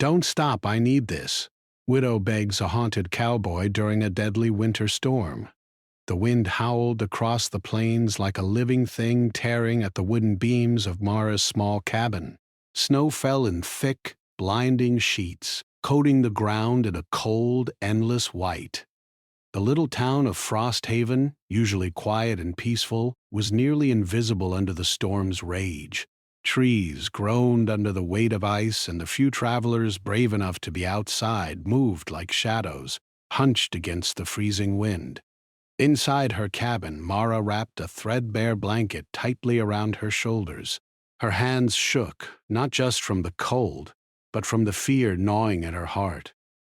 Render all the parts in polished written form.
Don't stop, I need this. Widow begs a haunted cowboy during a deadly winter storm. The wind howled across the plains like a living thing tearing at the wooden beams of Mara's small cabin. Snow fell in thick, blinding sheets, coating the ground in a cold, endless white. The little town of Frost Haven, usually quiet and peaceful, was nearly invisible under the storm's rage. Trees groaned under the weight of ice, and the few travelers brave enough to be outside moved like shadows, hunched against the freezing wind. Inside her cabin, Mara wrapped a threadbare blanket tightly around her shoulders. Her hands shook, not just from the cold, but from the fear gnawing at her heart.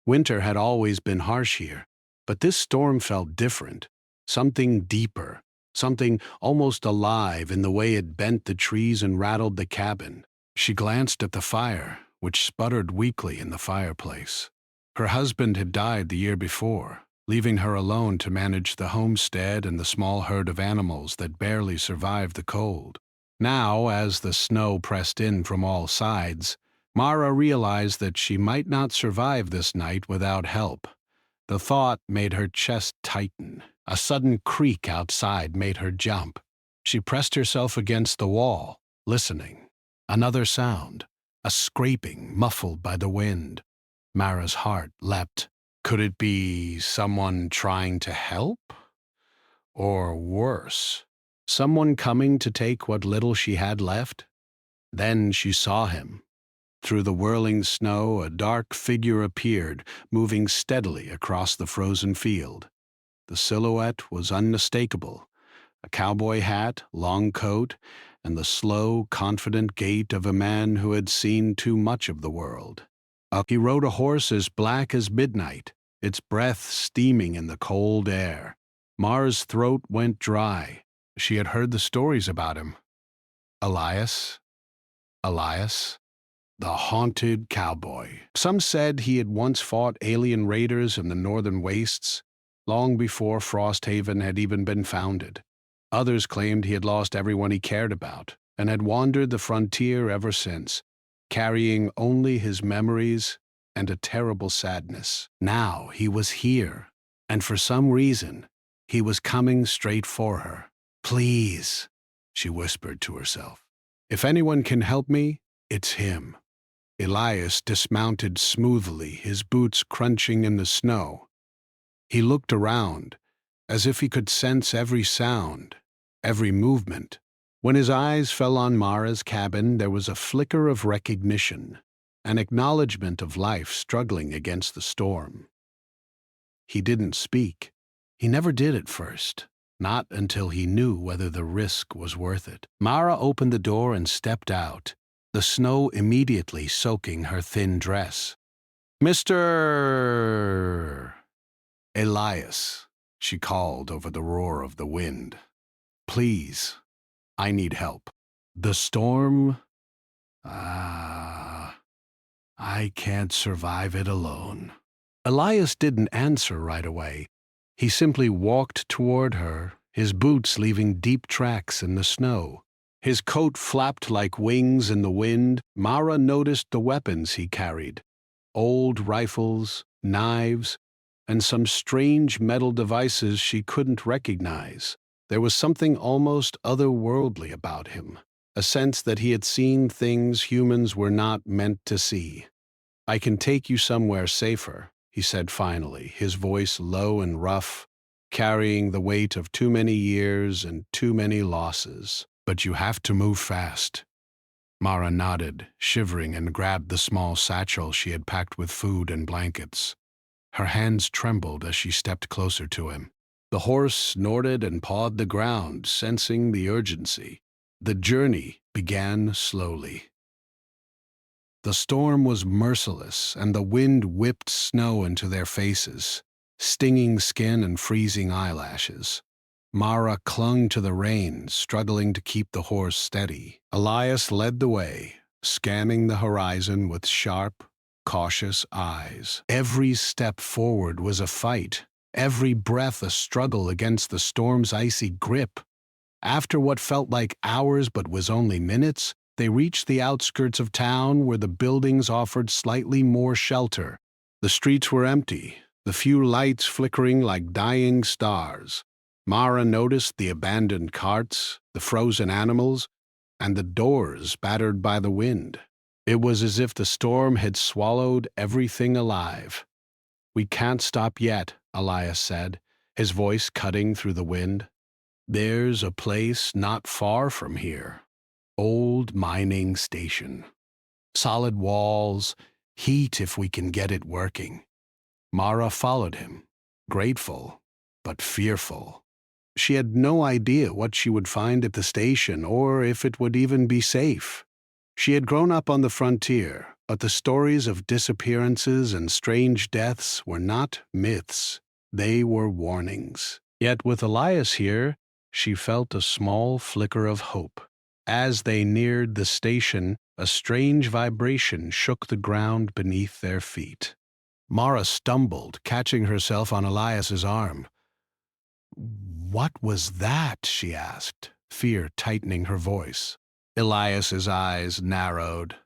Winter had always been harsh here, but this storm felt different, something deeper, something almost alive in the way it bent the trees and rattled the cabin. She glanced at the fire, which sputtered weakly in the fireplace. Her husband had died the year before, leaving her alone to manage the homestead and the small herd of animals that barely survived the cold. Now, as the snow pressed in from all sides, Mara realized that she might not survive this night without help. The thought made her chest tighten. A sudden creak outside made her jump. She pressed herself against the wall, listening. Another sound, a scraping muffled by the wind. Mara's heart leapt. Could it be someone trying to help? Or worse, someone coming to take what little she had left? Then she saw him. Through the whirling snow, a dark figure appeared, moving steadily across the frozen field. The silhouette was unmistakable. A cowboy hat, long coat, and the slow, confident gait of a man who had seen too much of the world. He rode a horse as black as midnight, its breath steaming in the cold air. Mara's throat went dry. She had heard the stories about him. Elias, the haunted cowboy. Some said he had once fought alien raiders in the northern wastes, long before Frost Haven had even been founded. Others claimed he had lost everyone he cared about and had wandered the frontier ever since, carrying only his memories and a terrible sadness. Now he was here, and for some reason, he was coming straight for her. Please, she whispered to herself. If anyone can help me, it's him. Elias dismounted smoothly, his boots crunching in the snow. He looked around, as if he could sense every sound, every movement. When his eyes fell on Mara's cabin, there was a flicker of recognition, an acknowledgement of life struggling against the storm. He didn't speak. He never did at first, not until he knew whether the risk was worth it. Mara opened the door and stepped out, the snow immediately soaking her thin dress. "Mr. Elias," she called over the roar of the wind. "Please, I need help. The storm? I can't survive it alone." Elias didn't answer right away. He simply walked toward her, his boots leaving deep tracks in the snow. His coat flapped like wings in the wind. Mara noticed the weapons he carried: old rifles, knives, and some strange metal devices she couldn't recognize. There was something almost otherworldly about him, a sense that he had seen things humans were not meant to see. "I can take you somewhere safer," he said finally, his voice low and rough, carrying the weight of too many years and too many losses. "But you have to move fast." Mara nodded, shivering, and grabbed the small satchel she had packed with food and blankets. Her hands trembled as she stepped closer to him. The horse snorted and pawed the ground, sensing the urgency. The journey began slowly. The storm was merciless, and the wind whipped snow into their faces, stinging skin and freezing eyelashes. Mara clung to the reins, struggling to keep the horse steady. Elias led the way, scanning the horizon with sharp, cautious eyes. Every step forward was a fight, every breath a struggle against the storm's icy grip. After what felt like hours but was only minutes, They reached the outskirts of town where the buildings offered slightly more shelter. The streets were empty, the few lights flickering like dying stars. Mara noticed the abandoned carts, the frozen animals, and the doors battered by the wind. It was as if the storm had swallowed everything alive. "We can't stop yet," Elias said, his voice cutting through the wind. "There's a place not far from here. Old mining station. Solid walls, heat if we can get it working." Mara followed him, grateful but fearful. She had no idea what she would find at the station or if it would even be safe. She had grown up on the frontier, but the stories of disappearances and strange deaths were not myths. They were warnings. Yet with Elias here, she felt a small flicker of hope. As they neared the station, a strange vibration shook the ground beneath their feet. Mara stumbled, catching herself on Elias's arm. "What was that?" she asked, fear tightening her voice. Elias's eyes narrowed.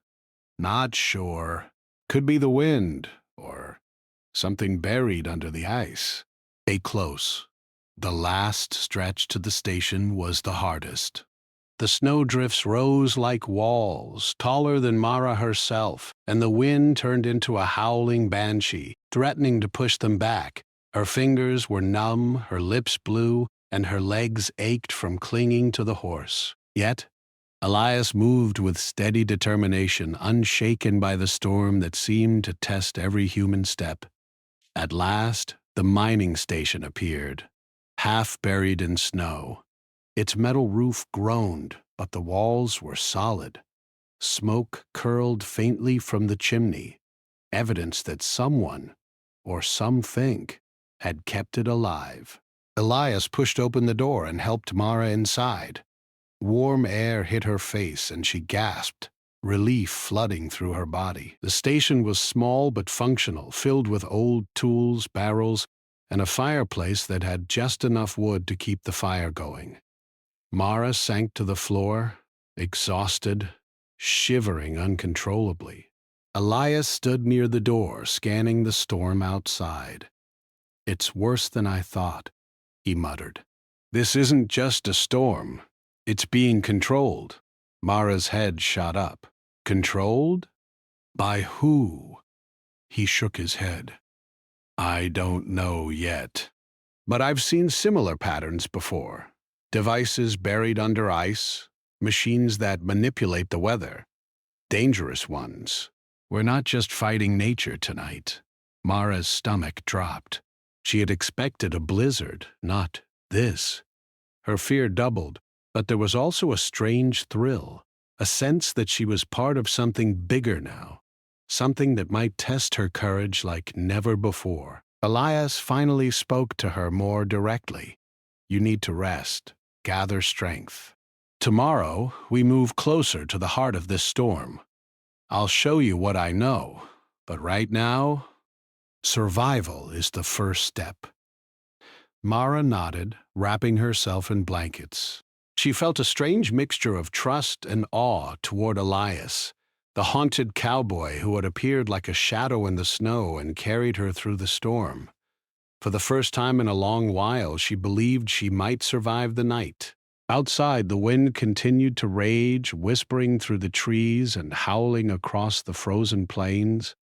"Not sure. Could be the wind, or something buried under the ice." Stay close. The last stretch to the station was the hardest. The snowdrifts rose like walls, taller than Mara herself, and the wind turned into a howling banshee, threatening to push them back. Her fingers were numb, her lips blue, and her legs ached from clinging to the horse. Yet, Elias moved with steady determination, unshaken by the storm that seemed to test every human step. At last, the mining station appeared, half buried in snow. Its metal roof groaned, but the walls were solid. Smoke curled faintly from the chimney, evidence that someone, or something, had kept it alive. Elias pushed open the door and helped Mara inside. Warm air hit her face and she gasped, relief flooding through her body. The station was small but functional, filled with old tools, barrels, and a fireplace that had just enough wood to keep the fire going. Mara sank to the floor, exhausted, shivering uncontrollably. Elias stood near the door, scanning the storm outside. "It's worse than I thought," he muttered. "This isn't just a storm. It's being controlled." Mara's head shot up. "Controlled? By who?" He shook his head. "I don't know yet. But I've seen similar patterns before. Devices buried under ice, machines that manipulate the weather. Dangerous ones. We're not just fighting nature tonight." Mara's stomach dropped. She had expected a blizzard, not this. Her fear doubled, but there was also a strange thrill, a sense that she was part of something bigger now, something that might test her courage like never before. Elias finally spoke to her more directly. "You need to rest. Gather strength. Tomorrow, we move closer to the heart of this storm. I'll show you what I know, but right now, survival is the first step." Mara nodded, wrapping herself in blankets. She felt a strange mixture of trust and awe toward Elias, the haunted cowboy who had appeared like a shadow in the snow and carried her through the storm. For the first time in a long while, she believed she might survive the night. Outside, the wind continued to rage, whispering through the trees and howling across the frozen plains.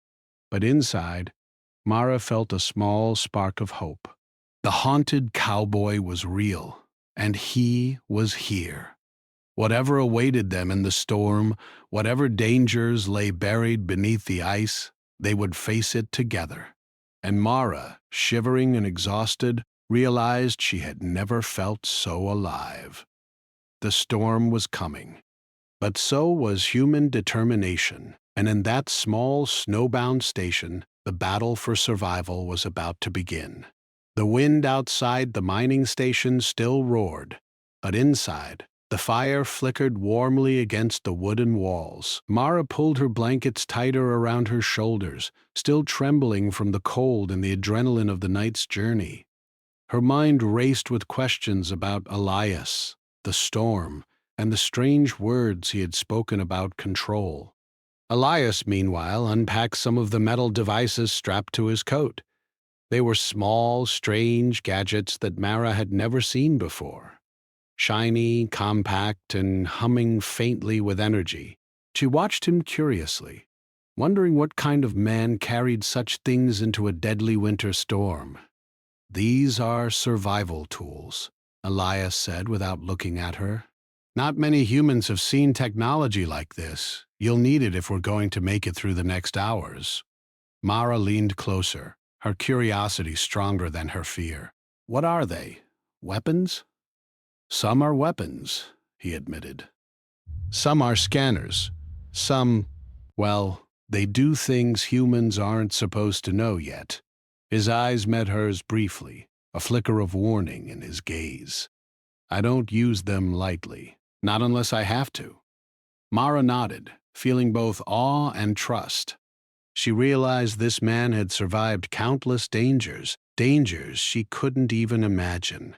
But inside, Mara felt a small spark of hope. The haunted cowboy was real, and he was here. Whatever awaited them in the storm, whatever dangers lay buried beneath the ice, they would face it together. And Mara, shivering and exhausted, realized she had never felt so alive. The storm was coming, but so was human determination, and in that small snowbound station, the battle for survival was about to begin. The wind outside the mining station still roared, but inside, the fire flickered warmly against the wooden walls. Mara pulled her blankets tighter around her shoulders, still trembling from the cold and the adrenaline of the night's journey. Her mind raced with questions about Elias, the storm, and the strange words he had spoken about control. Elias, meanwhile, unpacked some of the metal devices strapped to his coat. They were small, strange gadgets that Mara had never seen before. Shiny, compact, and humming faintly with energy. She watched him curiously, wondering what kind of man carried such things into a deadly winter storm. "These are survival tools," Elias said without looking at her. "Not many humans have seen technology like this. You'll need it if we're going to make it through the next hours." Mara leaned closer, her curiosity stronger than her fear. "What are they? Weapons?" "Some are weapons," he admitted. "Some are scanners. Some, well, they do things humans aren't supposed to know yet." His eyes met hers briefly, a flicker of warning in his gaze. "I don't use them lightly, not unless I have to." Mara nodded, feeling both awe and trust. She realized this man had survived countless dangers she couldn't even imagine.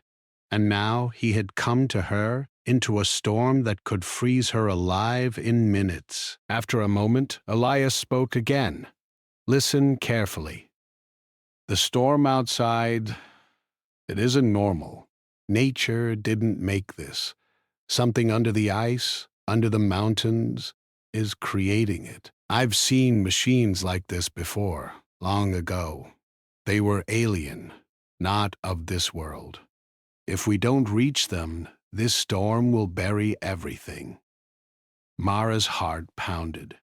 And now he had come to her into a storm that could freeze her alive in minutes. After a moment, Elias spoke again. "Listen carefully. The storm outside, it isn't normal. Nature didn't make this. Something under the ice, under the mountains, is creating it. I've seen machines like this before, long ago. They were alien, not of this world. If we don't reach them, this storm will bury everything." Mara's heart pounded.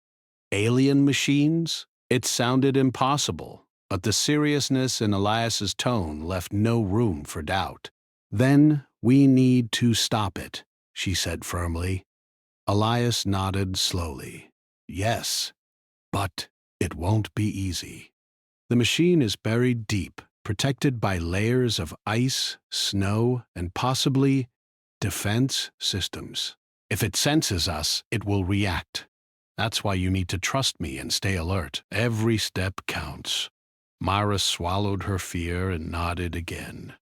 Alien machines? It sounded impossible, but the seriousness in Elias's tone left no room for doubt. "Then we need to stop it," she said firmly. Elias nodded slowly. "Yes, but it won't be easy. The machine is buried deep, protected by layers of ice, snow, and possibly defense systems. If it senses us, it will react. That's why you need to trust me and stay alert. Every step counts." Mara swallowed her fear and nodded again.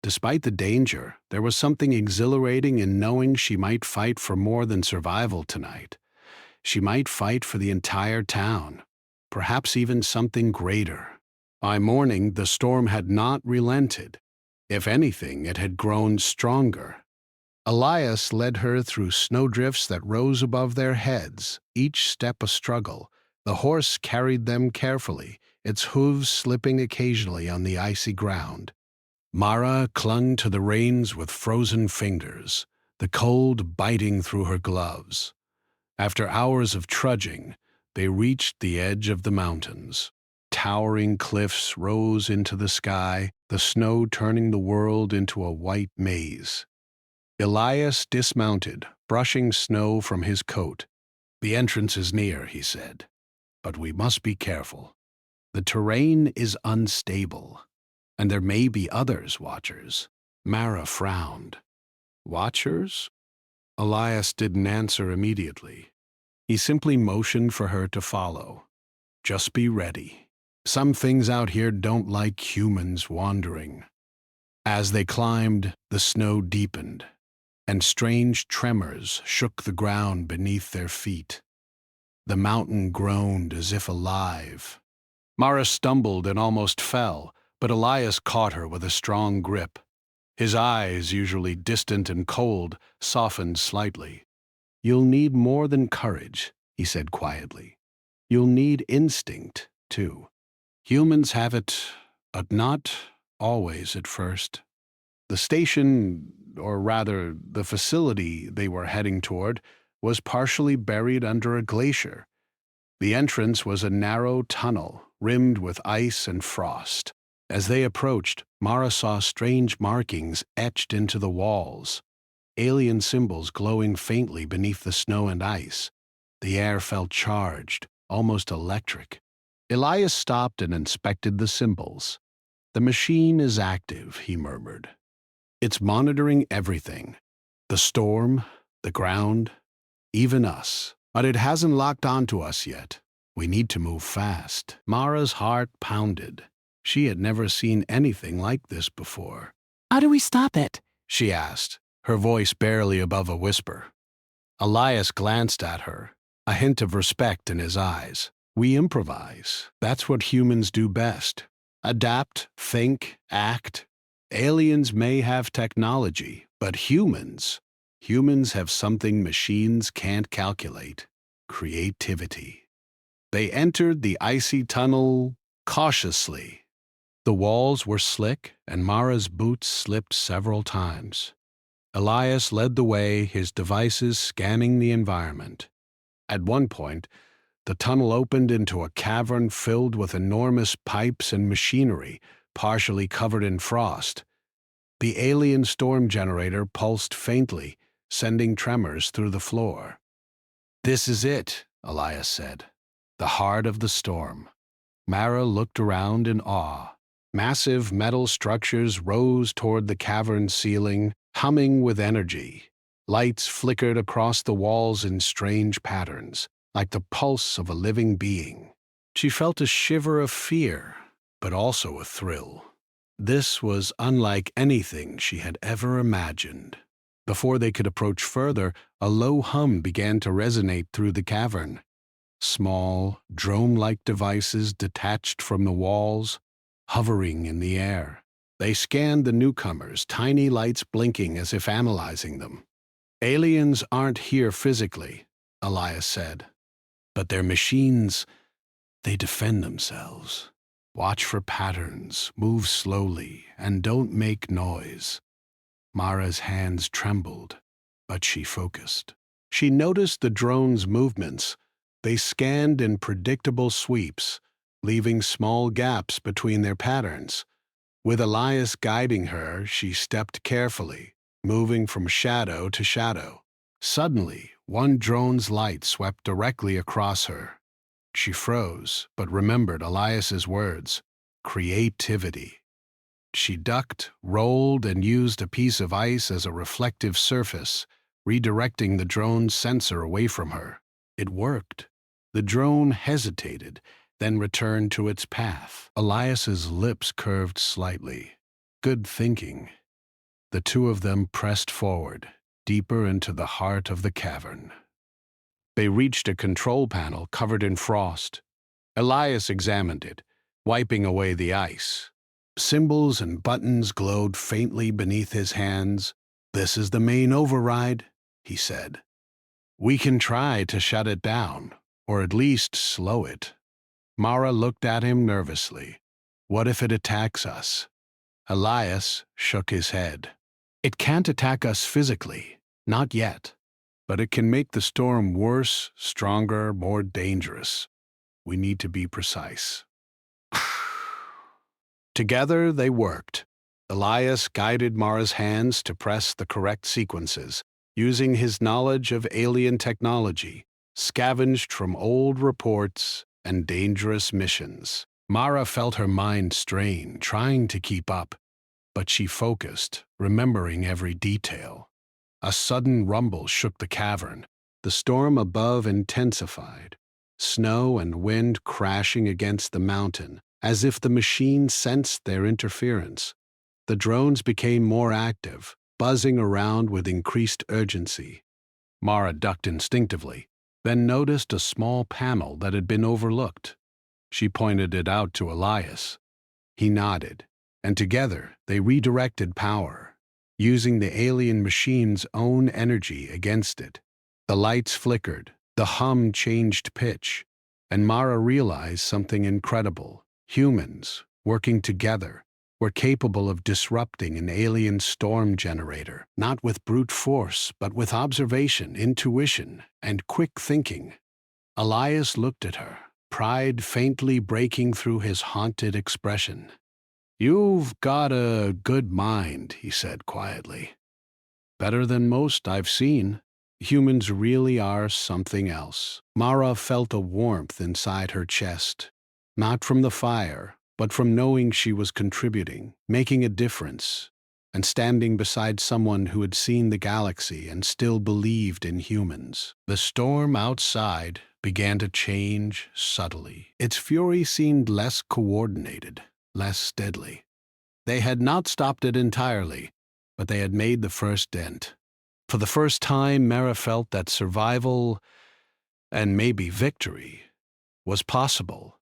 Despite the danger, there was something exhilarating in knowing she might fight for more than survival tonight. She might fight for the entire town, perhaps even something greater. By morning, the storm had not relented. If anything, it had grown stronger. Elias led her through snowdrifts that rose above their heads, each step a struggle. The horse carried them carefully, its hooves slipping occasionally on the icy ground. Mara clung to the reins with frozen fingers, the cold biting through her gloves. After hours of trudging, they reached the edge of the mountains. Towering cliffs rose into the sky, the snow turning the world into a white maze. Elias dismounted, brushing snow from his coat. "The entrance is near," he said, "but we must be careful. The terrain is unstable, and there may be others, watchers." Mara frowned. "Watchers?" Elias didn't answer immediately. He simply motioned for her to follow. "Just be ready. Some things out here don't like humans wandering." As they climbed, the snow deepened, and strange tremors shook the ground beneath their feet. The mountain groaned as if alive. Mara stumbled and almost fell, but Elias caught her with a strong grip. His eyes, usually distant and cold, softened slightly. "You'll need more than courage," he said quietly. "You'll need instinct, too. Humans have it, but not always at first." The station, or rather the facility they were heading toward, was partially buried under a glacier. The entrance was a narrow tunnel, rimmed with ice and frost. As they approached, Mara saw strange markings etched into the walls, alien symbols glowing faintly beneath the snow and ice. The air felt charged, almost electric. Elias stopped and inspected the symbols. "The machine is active," he murmured. "It's monitoring everything. The storm, the ground, even us. But it hasn't locked onto us yet. We need to move fast." Mara's heart pounded. She had never seen anything like this before. "How do we stop it?" She asked, her voice barely above a whisper. Elias glanced at her, a hint of respect in his eyes. We improvise. That's what humans do best. Adapt, think, act. Aliens may have technology, but humans have something machines can't calculate: creativity. They entered the icy tunnel cautiously. The walls were slick, and Mara's boots slipped several times. Elias led the way, his devices scanning the environment. At one point, the tunnel opened into a cavern filled with enormous pipes and machinery, partially covered in frost. The alien storm generator pulsed faintly, sending tremors through the floor. "This is it," Elias said. "The heart of the storm." Mara looked around in awe. Massive metal structures rose toward the cavern's ceiling, humming with energy. Lights flickered across the walls in strange patterns, like the pulse of a living being. She felt a shiver of fear, but also a thrill. This was unlike anything she had ever imagined. Before they could approach further, a low hum began to resonate through the cavern. Small, drone-like devices detached from the walls, hovering in the air. They scanned the newcomers, tiny lights blinking as if analyzing them. "Aliens aren't here physically," Elias said. "But their machines, they defend themselves. Watch for patterns, move slowly, and don't make noise." Mara's hands trembled, but she focused. She noticed the drone's movements. They scanned in predictable sweeps, leaving small gaps between their patterns. With Elias guiding her, she stepped carefully, moving from shadow to shadow. Suddenly, one drone's light swept directly across her. She froze, but remembered Elias's words: creativity. She ducked, rolled, and used a piece of ice as a reflective surface, redirecting the drone's sensor away from her. It worked. The drone hesitated, then returned to its path. Elias's lips curved slightly. Good thinking. The two of them pressed forward, deeper into the heart of the cavern. They reached a control panel covered in frost. Elias examined it, wiping away the ice. Symbols and buttons glowed faintly beneath his hands. "This is the main override," he said. "We can try to shut it down, or at least slow it." Mara looked at him nervously. "What if it attacks us?" Elias shook his head. "It can't attack us physically, not yet. But it can make the storm worse, stronger, more dangerous. We need to be precise." Together they worked. Elias guided Mara's hands to press the correct sequences, using his knowledge of alien technology, scavenged from old reports and dangerous missions. Mara felt her mind strain, trying to keep up, but she focused, remembering every detail. A sudden rumble shook the cavern. The storm above intensified, snow and wind crashing against the mountain, as if the machine sensed their interference. The drones became more active, buzzing around with increased urgency. Mara ducked instinctively, then noticed a small panel that had been overlooked. She pointed it out to Elias. He nodded, and together they redirected power, using the alien machine's own energy against it. The lights flickered, the hum changed pitch, and Mara realized something incredible. Humans, working together, were capable of disrupting an alien storm generator, not with brute force, but with observation, intuition, and quick thinking. Elias looked at her, pride faintly breaking through his haunted expression. "You've got a good mind," he said quietly. "Better than most I've seen. Humans really are something else." Mara felt a warmth inside her chest, not from the fire, but from knowing she was contributing, making a difference, and standing beside someone who had seen the galaxy and still believed in humans. The storm outside began to change subtly. Its fury seemed less coordinated, less deadly. They had not stopped it entirely, but they had made the first dent. For the first time, Mara felt that survival, and maybe victory, was possible.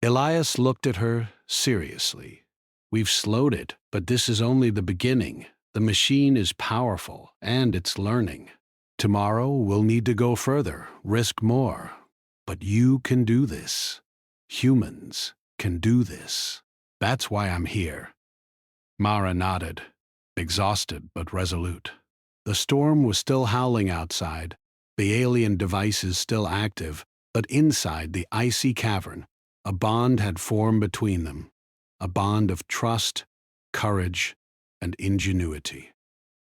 Elias looked at her seriously. We've slowed it, but this is only the beginning. The machine is powerful, and it's learning. Tomorrow, we'll need to go further, risk more. But you can do this. Humans can do this. That's why I'm here. Mara nodded, exhausted but resolute. The storm was still howling outside, the alien devices still active, but inside the icy cavern, a bond had formed between them, a bond of trust, courage, and ingenuity.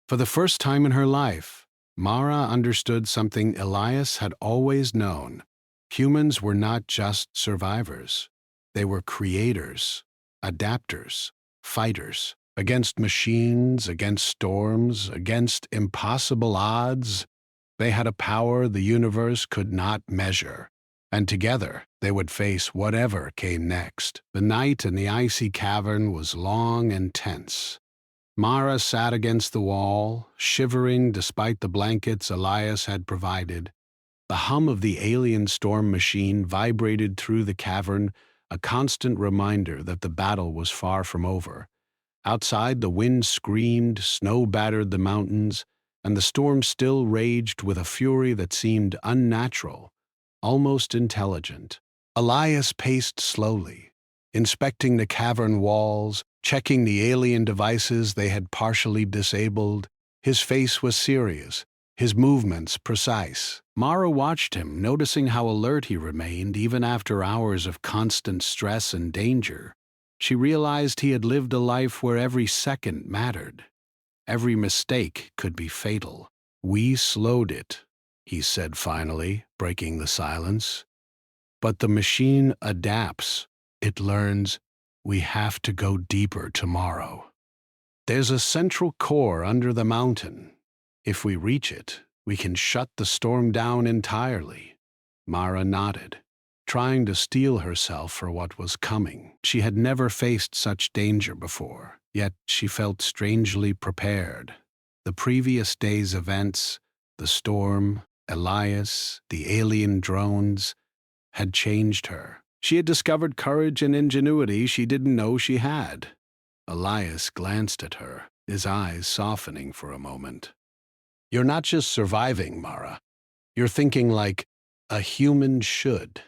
For the first time in her life, Mara understood something Elias had always known. Humans were not just survivors. They were creators, adapters, fighters, against machines, against storms, against impossible odds. They had a power the universe could not measure, and together they would face whatever came next. The night in the icy cavern was long and tense. Mara sat against the wall, shivering despite the blankets Elias had provided. The hum of the alien storm machine vibrated through the cavern, a constant reminder that the battle was far from over. Outside, the wind screamed, snow battered the mountains, and the storm still raged with a fury that seemed unnatural, almost intelligent. Elias paced slowly, inspecting the cavern walls, checking the alien devices they had partially disabled. His face was serious, his movements precise. Mara watched him, noticing how alert he remained even after hours of constant stress and danger. She realized he had lived a life where every second mattered. Every mistake could be fatal. "We slowed it," he said finally, breaking the silence. "But the machine adapts. It learns. We have to go deeper tomorrow. There's a central core under the mountain. If we reach it, we can shut the storm down entirely." Mara nodded, trying to steel herself for what was coming. She had never faced such danger before, yet she felt strangely prepared. The previous day's events, the storm, Elias, the alien drones, had changed her. She had discovered courage and ingenuity she didn't know she had. Elias glanced at her, his eyes softening for a moment. "You're not just surviving, Mara. You're thinking like a human should.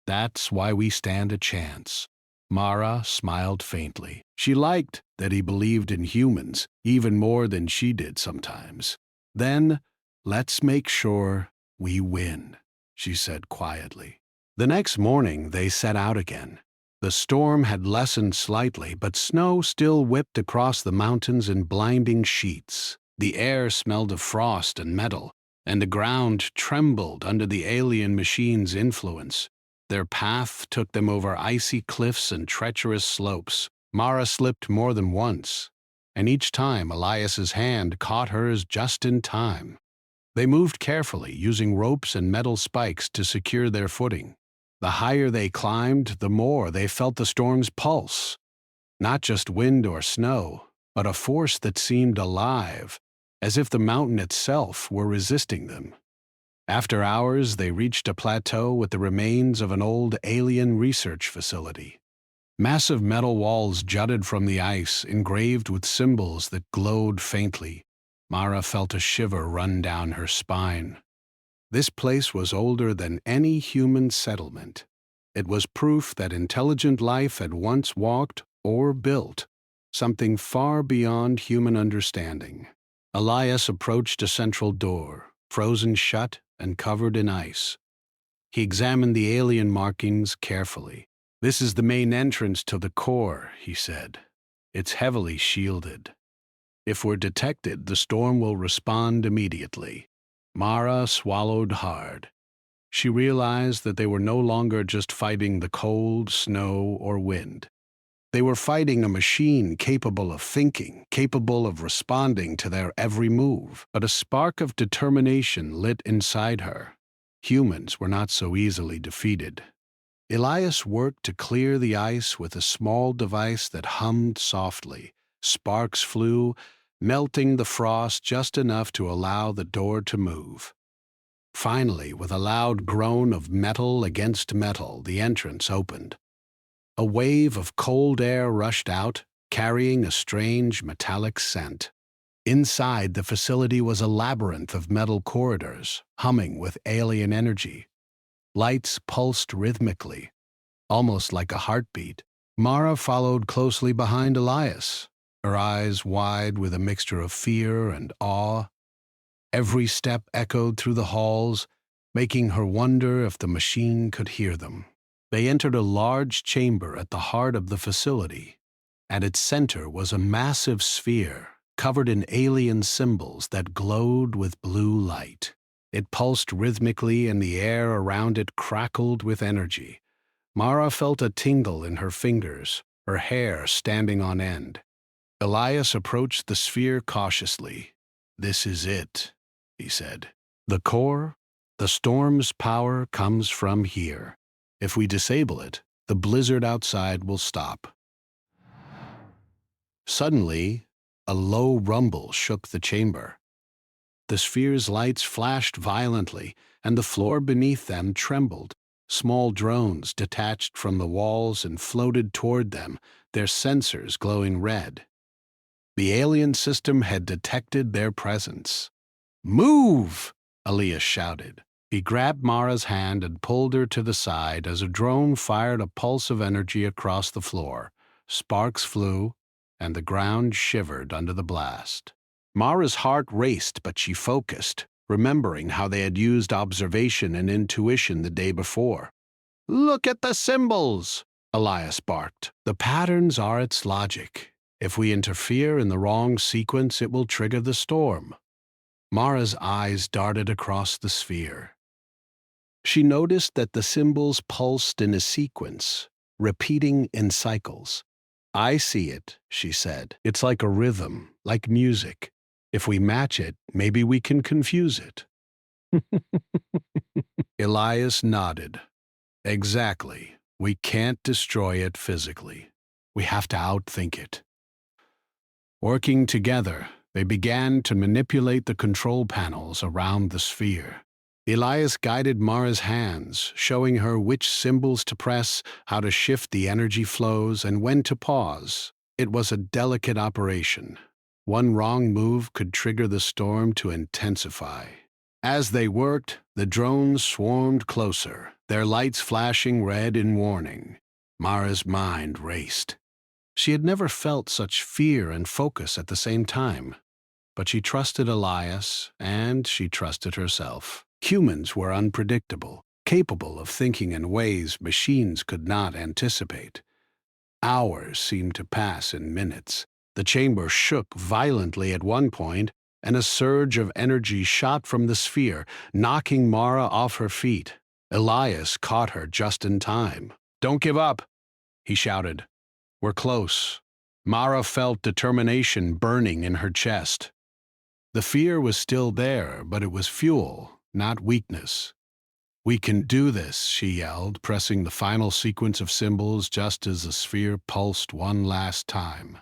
That's why we stand a chance." Mara smiled faintly. She liked that he believed in humans, even more than she did sometimes. "Then, let's make sure we win," she said quietly. The next morning, they set out again. The storm had lessened slightly, but snow still whipped across the mountains in blinding sheets. The air smelled of frost and metal, and the ground trembled under the alien machine's influence. Their path took them over icy cliffs and treacherous slopes. Mara slipped more than once, and each time Elias's hand caught hers just in time. They moved carefully, using ropes and metal spikes to secure their footing. The higher they climbed, the more they felt the storm's pulse. Not just wind or snow, but a force that seemed alive, as if the mountain itself were resisting them. After hours, they reached a plateau with the remains of an old alien research facility. Massive metal walls jutted from the ice, engraved with symbols that glowed faintly. Mara felt a shiver run down her spine. This place was older than any human settlement. It was proof that intelligent life had once walked or built something far beyond human understanding. Elias approached a central door, frozen shut and covered in ice. He examined the alien markings carefully. "This is the main entrance to the core," he said. "It's heavily shielded. If we're detected, the storm will respond immediately." Mara swallowed hard. She realized that they were no longer just fighting the cold, snow, or wind. They were fighting a machine capable of thinking, capable of responding to their every move. But a spark of determination lit inside her. Humans were not so easily defeated. Elias worked to clear the ice with a small device that hummed softly. Sparks flew, melting the frost just enough to allow the door to move. Finally, with a loud groan of metal against metal, the entrance opened. A wave of cold air rushed out, carrying a strange metallic scent. Inside the facility was a labyrinth of metal corridors, humming with alien energy. Lights pulsed rhythmically, almost like a heartbeat. Mara followed closely behind Elias, her eyes wide with a mixture of fear and awe. Every step echoed through the halls, making her wonder if the machine could hear them. They entered a large chamber at the heart of the facility. At its center was a massive sphere, covered in alien symbols that glowed with blue light. It pulsed rhythmically and the air around it crackled with energy. Mara felt a tingle in her fingers, her hair standing on end. Elias approached the sphere cautiously. "This is it," he said. "The core, the storm's power comes from here. If we disable it, the blizzard outside will stop." Suddenly, a low rumble shook the chamber. The sphere's lights flashed violently, and the floor beneath them trembled. Small drones detached from the walls and floated toward them, their sensors glowing red. The alien system had detected their presence. "Move!" Elias shouted. He grabbed Mara's hand and pulled her to the side as a drone fired a pulse of energy across the floor. Sparks flew, and the ground shivered under the blast. Mara's heart raced, but she focused, remembering how they had used observation and intuition the day before. "Look at the symbols!" Elias barked. "The patterns are its logic. If we interfere in the wrong sequence, it will trigger the storm." Mara's eyes darted across the sphere. She noticed that the symbols pulsed in a sequence, repeating in cycles. "I see it," she said. "It's like a rhythm, like music. If we match it, maybe we can confuse it." Elias nodded. "Exactly. We can't destroy it physically. We have to outthink it." Working together, they began to manipulate the control panels around the sphere. Elias guided Mara's hands, showing her which symbols to press, how to shift the energy flows, and when to pause. It was a delicate operation. One wrong move could trigger the storm to intensify. As they worked, the drones swarmed closer, their lights flashing red in warning. Mara's mind raced. She had never felt such fear and focus at the same time. But she trusted Elias, and she trusted herself. Humans were unpredictable, capable of thinking in ways machines could not anticipate. Hours seemed to pass in minutes. The chamber shook violently at one point, and a surge of energy shot from the sphere, knocking Mara off her feet. Elias caught her just in time. "Don't give up," he shouted. "We're close." Mara felt determination burning in her chest. The fear was still there, but it was fuel, not weakness. "We can do this," she yelled, pressing the final sequence of symbols just as the sphere pulsed one last time.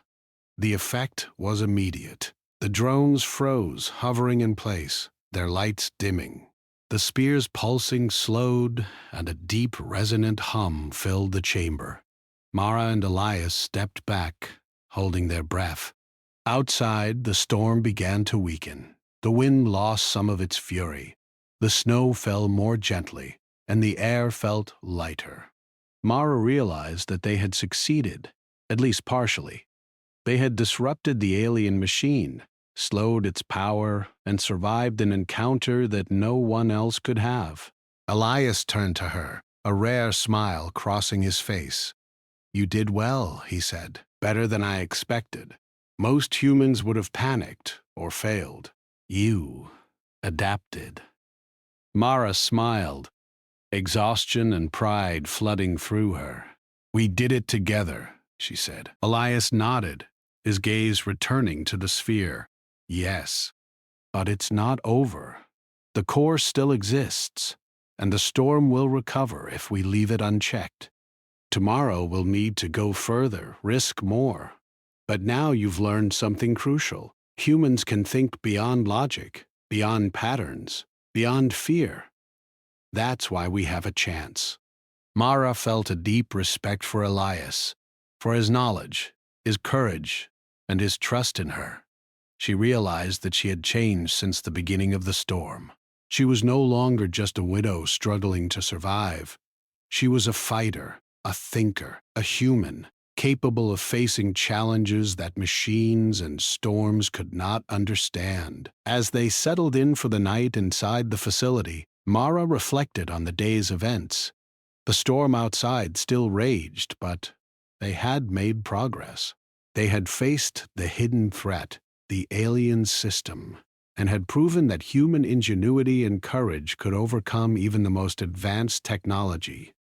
The effect was immediate. The drones froze, hovering in place, their lights dimming. The sphere's pulsing slowed, and a deep, resonant hum filled the chamber. Mara and Elias stepped back, holding their breath. Outside, the storm began to weaken. The wind lost some of its fury. The snow fell more gently, and the air felt lighter. Mara realized that they had succeeded, at least partially. They had disrupted the alien machine, slowed its power, and survived an encounter that no one else could have. Elias turned to her, a rare smile crossing his face. "You did well," he said. "Better than I expected. Most humans would have panicked or failed. You adapted." Mara smiled, exhaustion and pride flooding through her. "We did it together," she said. Elias nodded, his gaze returning to the sphere. "Yes, but it's not over. The core still exists, and the storm will recover if we leave it unchecked. Tomorrow we'll need to go further, risk more. But now you've learned something crucial. Humans can think beyond logic, beyond patterns, beyond fear. That's why we have a chance. Mara felt a deep respect for Elias, for his knowledge, his courage, and his trust in her. She realized that she had changed since the beginning of the storm. She was no longer just a widow struggling to survive. She was a fighter, a thinker, a human, capable of facing challenges that machines and storms could not understand. As they settled in for the night inside the facility, Mara reflected on the day's events. The storm outside still raged, but they had made progress. They had faced the hidden threat, the alien system, and had proven that human ingenuity and courage could overcome even the most advanced technology.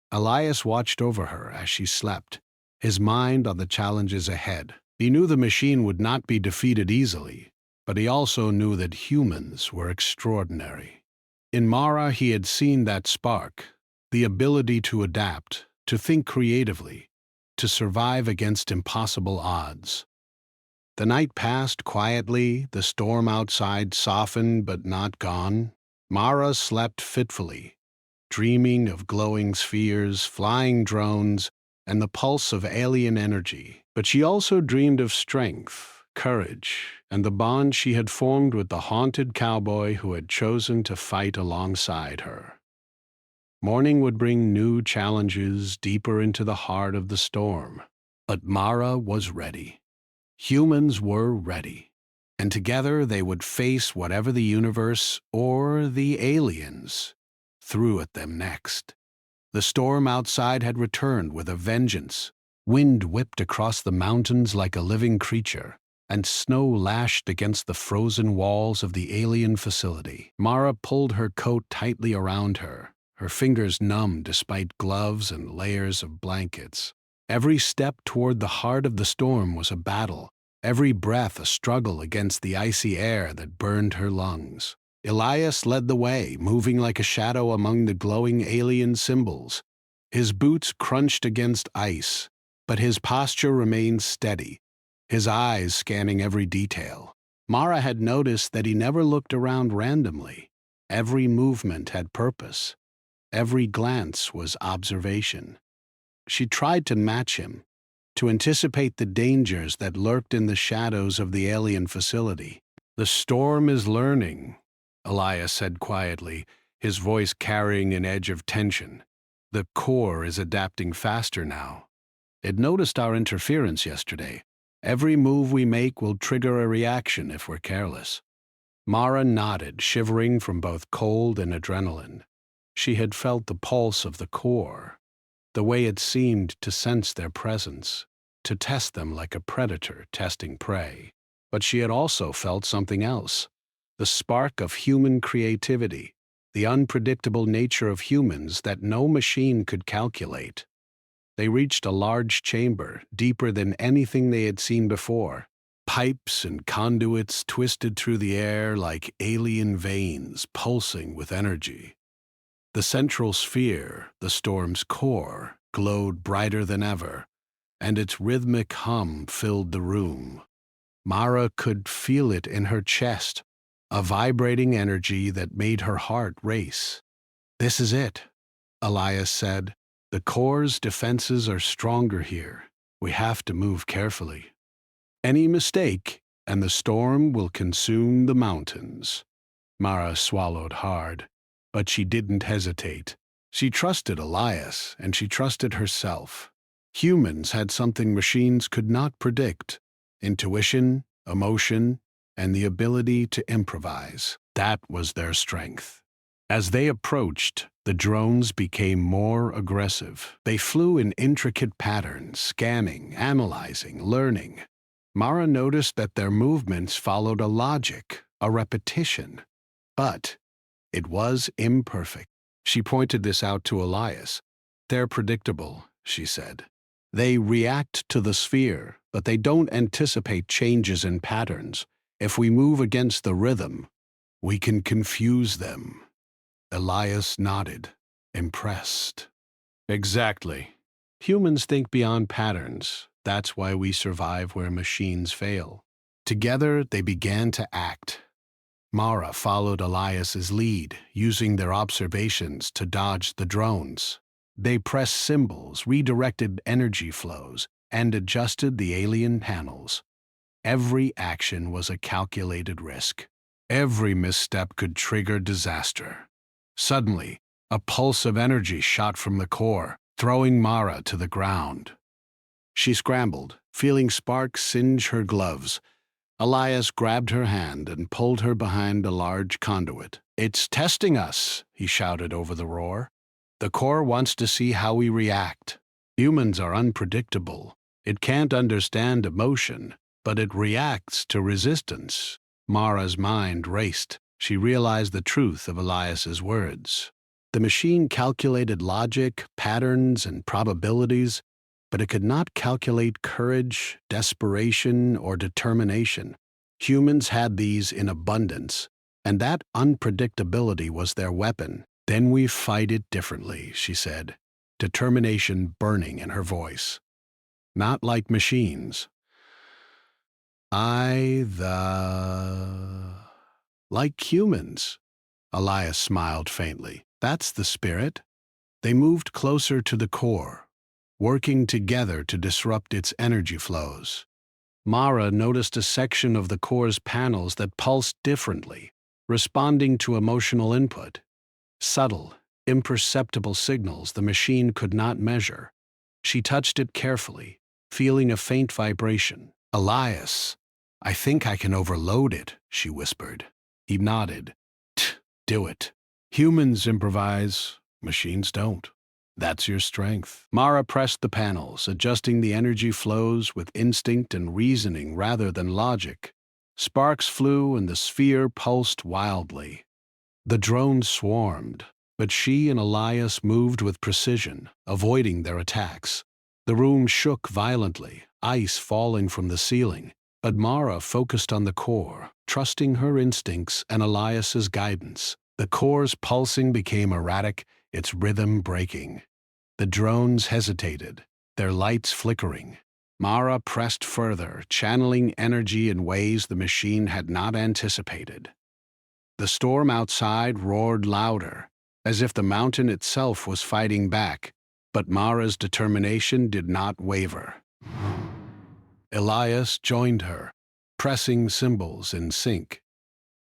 Elias watched over her as she slept, his mind on the challenges ahead. He knew the machine would not be defeated easily, but he also knew that humans were extraordinary. In Mara, he had seen that spark, the ability to adapt, to think creatively, to survive against impossible odds. The night passed quietly, the storm outside softened but not gone. Mara slept fitfully, dreaming of glowing spheres, flying drones, and the pulse of alien energy. But she also dreamed of strength, courage, and the bond she had formed with the haunted cowboy who had chosen to fight alongside her. Morning would bring new challenges deeper into the heart of the storm. But Mara was ready. Humans were ready. And together they would face whatever the universe or the aliens threw at them next. The storm outside had returned with a vengeance. Wind whipped across the mountains like a living creature, and snow lashed against the frozen walls of the alien facility. Mara pulled her coat tightly around her, her fingers numb despite gloves and layers of blankets. Every step toward the heart of the storm was a battle, every breath a struggle against the icy air that burned her lungs. Elias led the way, moving like a shadow among the glowing alien symbols. His boots crunched against ice, but his posture remained steady, his eyes scanning every detail. Mara had noticed that he never looked around randomly. Every movement had purpose. Every glance was observation. She tried to match him, to anticipate the dangers that lurked in the shadows of the alien facility. "The storm is learning," Elias said quietly, his voice carrying an edge of tension. "The core is adapting faster now. It noticed our interference yesterday. Every move we make will trigger a reaction if we're careless." Mara nodded, shivering from both cold and adrenaline. She had felt the pulse of the core, the way it seemed to sense their presence, to test them like a predator testing prey. But she had also felt something else, the spark of human creativity, the unpredictable nature of humans that no machine could calculate. They reached a large chamber, deeper than anything they had seen before. Pipes and conduits twisted through the air like alien veins pulsing with energy. The central sphere, the storm's core, glowed brighter than ever, and its rhythmic hum filled the room. Mara could feel it in her chest, a vibrating energy that made her heart race. "This is it," Elias said. "The core's defenses are stronger here. We have to move carefully. Any mistake, and the storm will consume the mountains." Mara swallowed hard, but she didn't hesitate. She trusted Elias, and she trusted herself. Humans had something machines could not predict: intuition, emotion, and the ability to improvise. That was their strength. As they approached, the drones became more aggressive. They flew in intricate patterns, scanning, analyzing, learning. Mara noticed that their movements followed a logic, a repetition. But it was imperfect. She pointed this out to Elias. "They're predictable," she said. "They react to the sphere, but they don't anticipate changes in patterns. If we move against the rhythm, we can confuse them." Elias nodded, impressed. "Exactly. Humans think beyond patterns. That's why we survive where machines fail." Together, they began to act. Mara followed Elias's lead, using their observations to dodge the drones. They pressed symbols, redirected energy flows, and adjusted the alien panels. Every action was a calculated risk. Every misstep could trigger disaster. Suddenly, a pulse of energy shot from the core, throwing Mara to the ground. She scrambled, feeling sparks singe her gloves. Elias grabbed her hand and pulled her behind a large conduit. "It's testing us," he shouted over the roar. "The core wants to see how we react. Humans are unpredictable. It can't understand emotion, but it reacts to resistance." Mara's mind raced. She realized the truth of Elias's words. The machine calculated logic, patterns, and probabilities, but it could not calculate courage, desperation, or determination. Humans had these in abundance, and that unpredictability was their weapon. "Then we fight it differently," she said, determination burning in her voice. "Not like machines. Like humans." Elias smiled faintly. "That's the spirit." They moved closer to the core, working together to disrupt its energy flows. Mara noticed a section of the core's panels that pulsed differently, responding to emotional input. Subtle, imperceptible signals the machine could not measure. She touched it carefully, feeling a faint vibration. "Elias, I think I can overload it," she whispered. He nodded. "Do it. Humans improvise, machines don't. That's your strength." Mara pressed the panels, adjusting the energy flows with instinct and reasoning rather than logic. Sparks flew and the sphere pulsed wildly. The drones swarmed, but she and Elias moved with precision, avoiding their attacks. The room shook violently, ice falling from the ceiling, but Mara focused on the core, trusting her instincts and Elias's guidance. The core's pulsing became erratic, its rhythm breaking. The drones hesitated, their lights flickering. Mara pressed further, channeling energy in ways the machine had not anticipated. The storm outside roared louder, as if the mountain itself was fighting back, but Mara's determination did not waver. Elias joined her, pressing symbols in sync.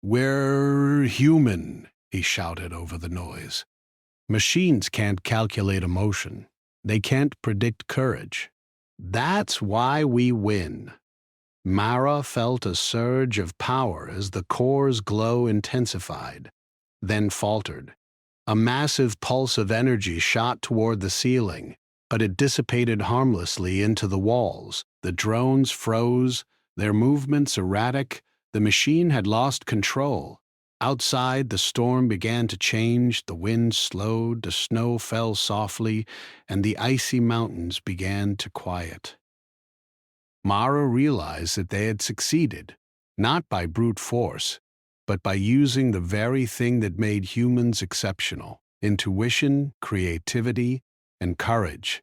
"We're human," he shouted over the noise. "Machines can't calculate emotion. They can't predict courage. That's why we win." Mara felt a surge of power as the core's glow intensified, then faltered. A massive pulse of energy shot toward the ceiling, but it dissipated harmlessly into the walls. The drones froze, their movements erratic. The machine had lost control. Outside, the storm began to change, the wind slowed, the snow fell softly, and the icy mountains began to quiet. Mara realized that they had succeeded, not by brute force, but by using the very thing that made humans exceptional: intuition, creativity, and courage.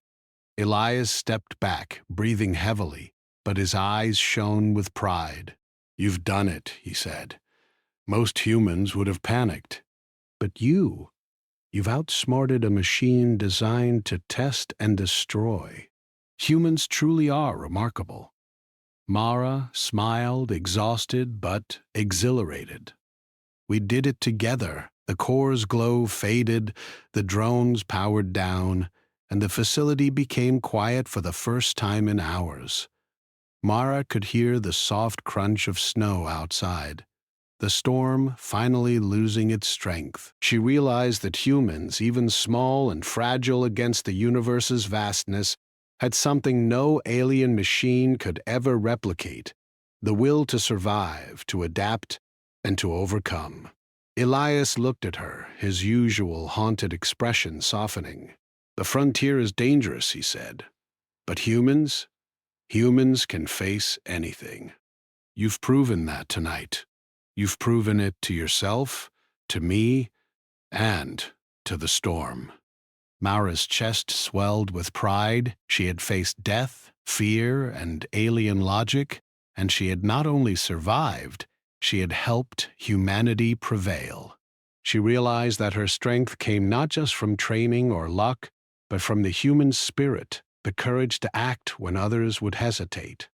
Elias stepped back, breathing heavily, but his eyes shone with pride. "You've done it," he said. "Most humans would have panicked. But you've outsmarted a machine designed to test and destroy. Humans truly are remarkable." Mara smiled, exhausted but exhilarated. "We did it together." The core's glow faded, the drones powered down, and the facility became quiet for the first time in hours. Mara could hear the soft crunch of snow outside, the storm finally losing its strength. She realized that humans, even small and fragile against the universe's vastness, had something no alien machine could ever replicate: the will to survive, to adapt, and to overcome. Elias looked at her, his usual haunted expression softening. "The frontier is dangerous," he said. "But humans can face anything. You've proven that tonight. You've proven it to yourself, to me, and to the storm." Mara's chest swelled with pride. She had faced death, fear, and alien logic, and she had not only survived, she had helped humanity prevail. She realized that her strength came not just from training or luck, but from the human spirit, the courage to act when others would hesitate.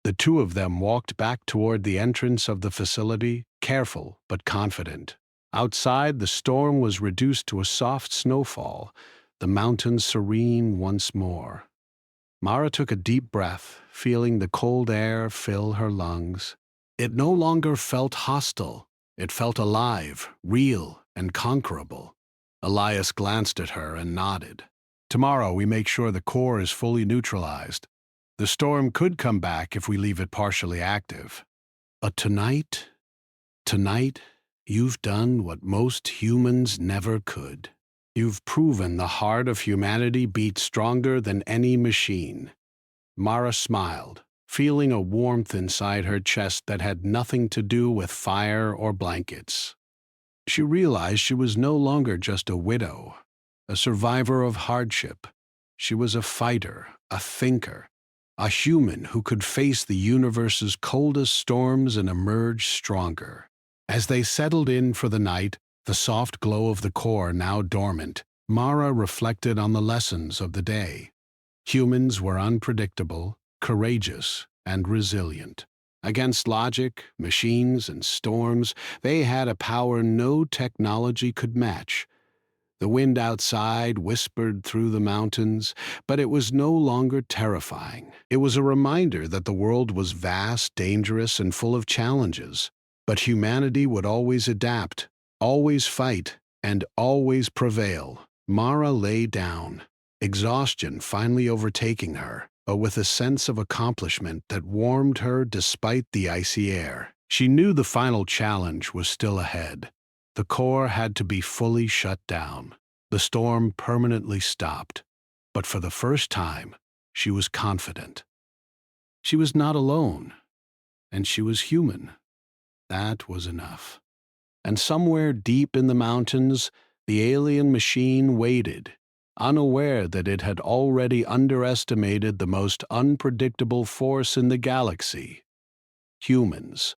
The two of them walked back toward the entrance of the facility, careful but confident. Outside, the storm was reduced to a soft snowfall, the mountains serene once more. Mara took a deep breath, feeling the cold air fill her lungs. It no longer felt hostile. It felt alive, real, and conquerable. Elias glanced at her and nodded. Tomorrow we make sure the core is fully neutralized. The storm could come back if we leave it partially active. But tonight, you've done what most humans never could. You've proven the heart of humanity beats stronger than any machine. Mara smiled, feeling a warmth inside her chest that had nothing to do with fire or blankets. She realized she was no longer just a widow, a survivor of hardship. She was a fighter, a thinker, a human who could face the universe's coldest storms and emerge stronger. As they settled in for the night, the soft glow of the core now dormant, Mara reflected on the lessons of the day. Humans were unpredictable, courageous, and resilient. Against logic, machines, and storms, they had a power no technology could match. The wind outside whispered through the mountains, but it was no longer terrifying. It was a reminder that the world was vast, dangerous, and full of challenges. But humanity would always adapt, always fight, and always prevail. Mara lay down, exhaustion finally overtaking her, but with a sense of accomplishment that warmed her despite the icy air. She knew the final challenge was still ahead. The core had to be fully shut down. The storm permanently stopped. But for the first time, she was confident. She was not alone, and she was human. That was enough. And somewhere deep in the mountains, the alien machine waited, unaware that it had already underestimated the most unpredictable force in the galaxy: humans.